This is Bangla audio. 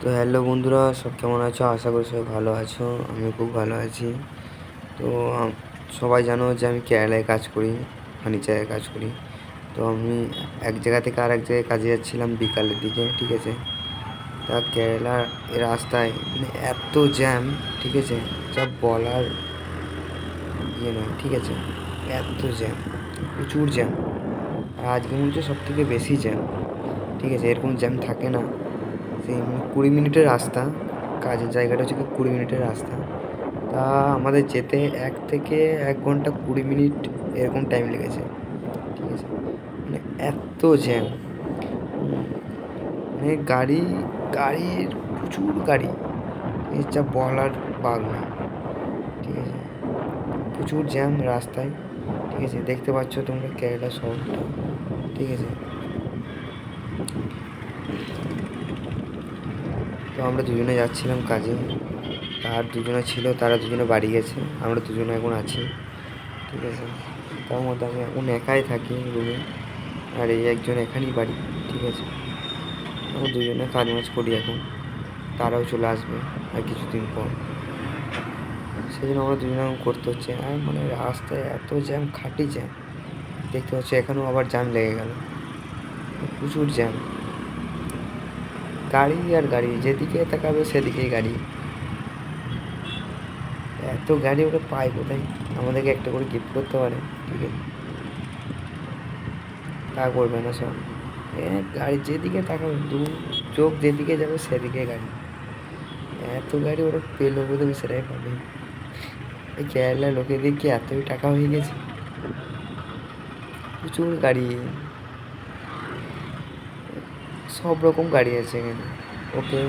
তো হ্যালো বন্ধুরা, সব কেমন আছো? আশা করি সবাই ভালো আছো। আমি খুব ভালো আছি। তো সবাই জানো যে আমি কেরালায় কাজ করি, ফার্নিচারে কাজ করি। তো আমি এক জায়গা থেকে আর এক জায়গায় কাজে যাচ্ছিলাম বিকালের দিকে, ঠিক আছে। তা কেরালার রাস্তায় মানে এত জ্যাম, ঠিক আছে, যা বলার ইয়ে নয়, ঠিক আছে। এত জ্যাম, প্রচুর জ্যাম। আর আজকে মনে হচ্ছে সব থেকে বেশি জ্যাম, ঠিক আছে। এরকম জ্যাম থাকে না। সেই 20 মিনিটের রাস্তা, কাজের জায়গাটা হচ্ছে কি 20 মিনিটের রাস্তা। তা আমাদের যেতে 1 থেকে 1 ঘন্টা 20 মিনিট এরকম টাইম লেগেছে, ঠিক আছে। মানে এত জ্যাম, মানে গাড়ির প্রচুর গাড়ি, এর যা বলার বাগ না, ঠিক আছে। প্রচুর জ্যাম রাস্তায়, ঠিক আছে। দেখতে পাচ্ছ তোমরা কেরালা শহরটা, ঠিক আছে। তো আমরা দুজনে যাচ্ছিলাম কাজে, তার দুজনে ছিল, তারা দুজনে বাড়ি গেছে, আমরা দুজনে এখন আছি, ঠিক আছে। তার মধ্যে আমি এখন একাই থাকি রুমে, আর এই একজন এখানেই বাড়ি, ঠিক আছে। আমরা দুজনে কাজ মাজ করি এখন, তারাও চলে আসবে আর কিছুদিন পর। সেই জন্য আমরা দুজনে এখন করতে হচ্ছে। আর মানে রাস্তায় এত জ্যাম, খাঁটি জ্যাম। দেখতে পাচ্ছি এখানেও আবার জ্যাম লেগে গেল, প্রচুর জ্যাম। গাড়ি আর গাড়ি, যেদিকে তাকাবে সেদিকেই গাড়ি। এত গাড়ি ওরা পায় কোথায়? আমাদেরকে একটা করে গিফট করতে পারে, ঠিক আছে, তা করবে না সব। গাড়ি যেদিকে তাকাবে, চোখ যেদিকে যাবে সেদিকে গাড়ি। এত গাড়ি ওরা পেলো বোধহয়, সেটাই পাবে। এই কেরালার লোকেদের কি এতই টাকা হয়ে গেছে? প্রচুর গাড়ি, সব রকম গাড়ি আছে এখানে, ওকে।